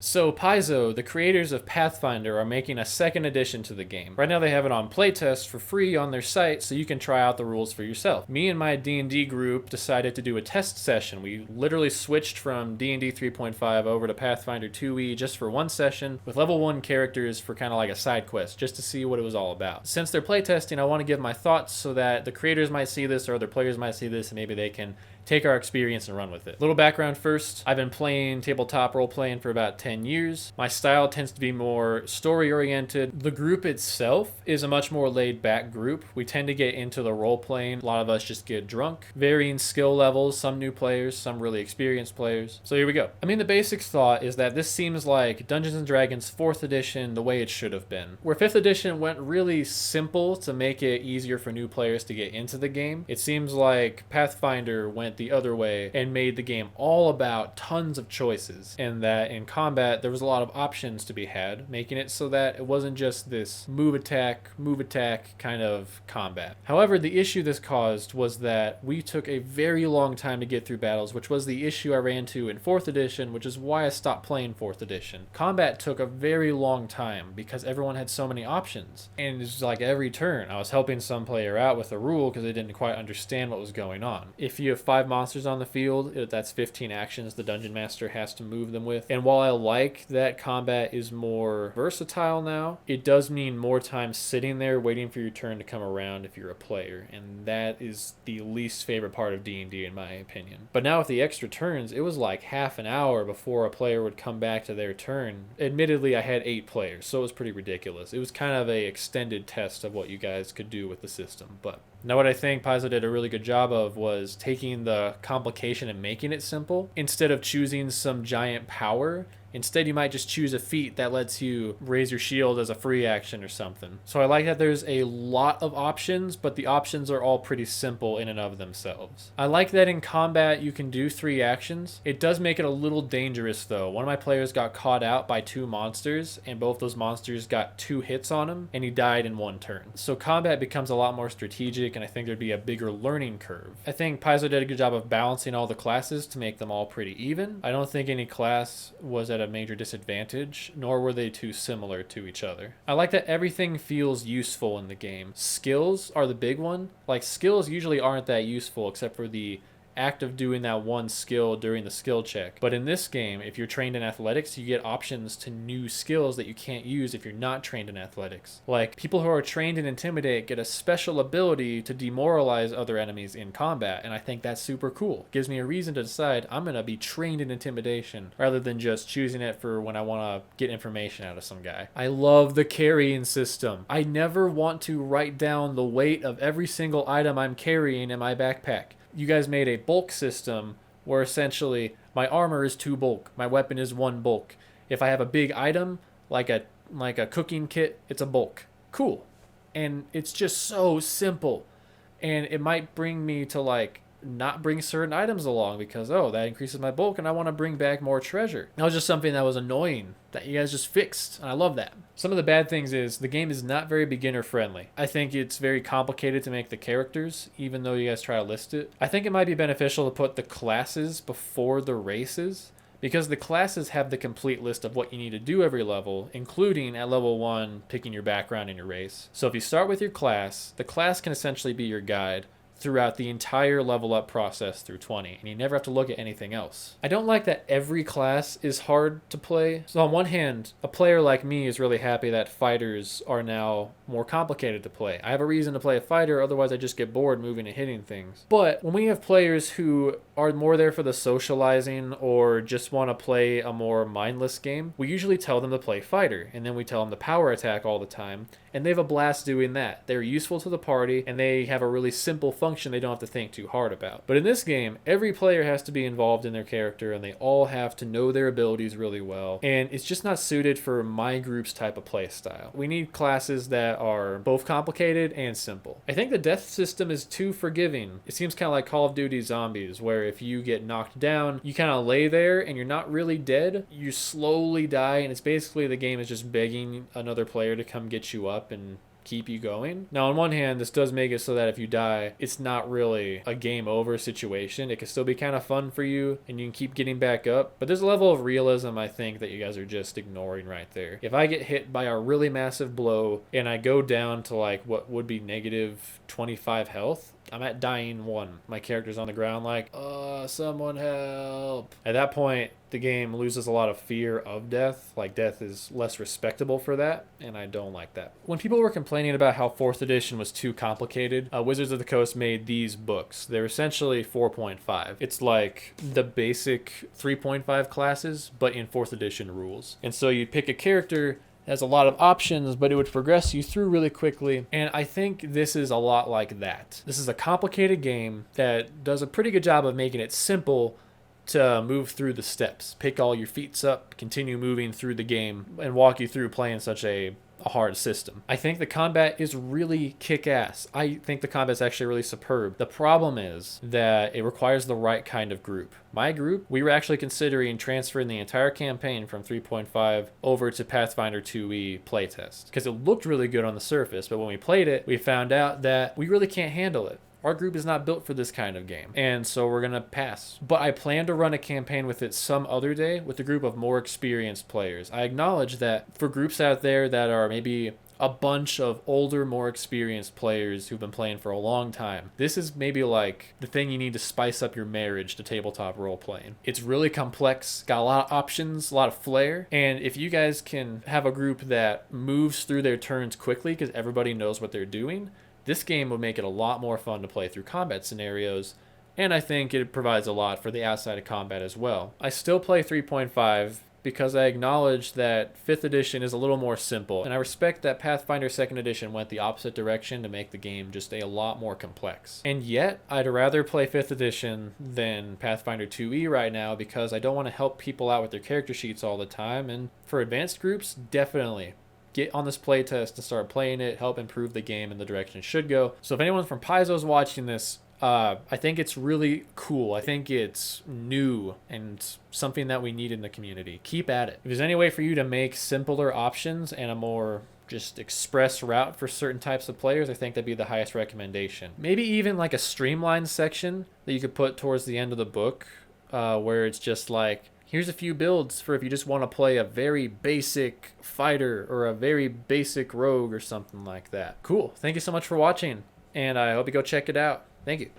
So Paizo, the creators of Pathfinder, are making a second edition to the game. Right now they have it on playtest for free on their site, so you can try out the rules for yourself. Me and my D&D group decided to do a test session. We literally switched from D&D 3.5 over to Pathfinder 2e just for one session with level 1 characters for kind of like a side quest, just to see what it was all about. Since they're playtesting, I want to give my thoughts so that the creators might see this or other players might see this and maybe they can take our experience and run with it. Little background first. I've been playing tabletop role-playing for about 10 years. My style tends to be more story-oriented. The group itself is a much more laid-back group. We tend to get into the role-playing. A lot of us just get drunk. Varying skill levels, some new players, some really experienced players. So here we go. I mean, the basic thought is that this seems like Dungeons & Dragons 4th edition the way it should have been. Where 5th edition went really simple to make it easier for new players to get into the game, it seems like Pathfinder went the other way and made the game all about tons of choices, and that in combat there was a lot of options to be had, making it so that it wasn't just this move attack kind of combat. However, the issue this caused was that we took a very long time to get through battles, which was the issue I ran into in 4th edition, which is why I stopped playing 4th edition. Combat took a very long time because everyone had so many options, and it's like every turn I was helping some player out with a rule because they didn't quite understand what was going on. If you have 5 monsters on the field, that's 15 actions the dungeon master has to move them with. And while I like that combat is more versatile now, it does mean more time sitting there waiting for your turn to come around if you're a player, and that is the least favorite part of D&D in my opinion. But now with the extra turns, it was like half an hour before a player would come back to their turn. Admittedly, I had 8 players, so it was pretty ridiculous. It was kind of a extended test of what you guys could do with the system. But now what I think Paizo did a really good job of was taking the complication and making it simple. Instead of choosing some giant power, instead you might just choose a feat that lets you raise your shield as a free action or something. So I like that there's a lot of options, but the options are all pretty simple in and of themselves. I like that in combat you can do 3 actions. It does make it a little dangerous though. One of my players got caught out by 2 monsters, and both those monsters got 2 hits on him, and he died in 1 turn. So combat becomes a lot more strategic, and I think there'd be a bigger learning curve. I think Paizo did a good job of balancing all the classes to make them all pretty even. I don't think any class was at a major disadvantage, nor were they too similar to each other. I like that everything feels useful in the game. Skills are the big one. Like, skills usually aren't that useful except for the act of doing that one skill during the skill check. But in this game, if you're trained in athletics, you get options to new skills that you can't use if you're not trained in athletics. Like, people who are trained in Intimidate get a special ability to demoralize other enemies in combat, and I think that's super cool. It gives me a reason to decide I'm gonna be trained in Intimidation rather than just choosing it for when I want to get information out of some guy. I love the carrying system. I never want to write down the weight of every single item I'm carrying in my backpack. You guys made a bulk system where essentially my armor is 2 bulk, my weapon is 1 bulk. If I have a big item like a cooking kit, it's a bulk. Cool. And it's just so simple. And it might bring me to like not bring certain items along because, oh, that increases my bulk and I want to bring back more treasure. That was just something that was annoying that you guys just fixed, and I love that. Some of the bad things is the game is not very beginner friendly. I think it's very complicated to make the characters, even though you guys try to list it. I think it might be beneficial to put the classes before the races, because the classes have the complete list of what you need to do every level, including at level 1 picking your background and your race. So if you start with your class, the class can essentially be your guide throughout the entire level up process through 20, and you never have to look at anything else. I don't like that every class is hard to play. So on one hand, a player like me is really happy that fighters are now more complicated to play. I have a reason to play a fighter, otherwise I just get bored moving and hitting things. But when we have players who are more there for the socializing or just want to play a more mindless game, we usually tell them to play fighter, and then we tell them to power attack all the time, and they have a blast doing that. They're useful to the party, and they have a really simple function they don't have to think too hard about. But in this game, every player has to be involved in their character, and they all have to know their abilities really well, and it's just not suited for my group's type of play style. We need classes that are both complicated and simple. I think the death system is too forgiving. It seems kind of like Call of Duty Zombies, where if you get knocked down, you kind of lay there and you're not really dead. You slowly die, and it's basically the game is just begging another player to come get you up and keep you going. Now, on one hand, this does make it so that if you die, it's not really a game over situation. It can still be kind of fun for you and you can keep getting back up. But there's a level of realism I think that you guys are just ignoring right there. If I get hit by a really massive blow and I go down to like what would be negative 25 health, I'm at dying 1. My character's on the ground like, someone help. At that point, the game loses a lot of fear of death. Like, death is less respectable for that, and I don't like that. When people were complaining about how 4th edition was too complicated, Wizards of the Coast made these books. They're essentially 4.5. It's like the basic 3.5 classes, but in 4th edition rules. And so you pick a character, has a lot of options, but it would progress you through really quickly. And I think this is a lot like that. This is a complicated game that does a pretty good job of making it simple to move through the steps. Pick all your feats up, continue moving through the game, and walk you through playing such a hard system. I think the combat is really kick-ass. I think the combat's actually really superb. The problem is that it requires the right kind of group. My group, we were actually considering transferring the entire campaign from 3.5 over to Pathfinder 2e Playtest because it looked really good on the surface, but when we played it, we found out that we really can't handle it. Our group is not built for this kind of game, and so we're gonna pass. But I plan to run a campaign with it some other day with a group of more experienced players. I acknowledge that for groups out there that are maybe a bunch of older, more experienced players who've been playing for a long time, this is maybe like the thing you need to spice up your marriage to tabletop role playing. It's really complex, got a lot of options, a lot of flair, and if you guys can have a group that moves through their turns quickly because everybody knows what they're doing, this game would make it a lot more fun to play through combat scenarios, and I think it provides a lot for the outside of combat as well. I still play 3.5 because I acknowledge that 5th edition is a little more simple, and I respect that Pathfinder 2nd edition went the opposite direction to make the game just a lot more complex. And yet, I'd rather play 5th edition than Pathfinder 2e right now because I don't want to help people out with their character sheets all the time, and for advanced groups, definitely get on this playtest and start playing it, help improve the game in the direction it should go. So if anyone from Paizo's watching this, I think it's really cool. I think it's new and something that we need in the community. Keep at it. If there's any way for you to make simpler options and a more just express route for certain types of players, I think that'd be the highest recommendation. Maybe even like a streamlined section that you could put towards the end of the book where it's just like, here's a few builds for if you just want to play a very basic fighter or a very basic rogue or something like that. Cool. Thank you so much for watching, and I hope you go check it out. Thank you.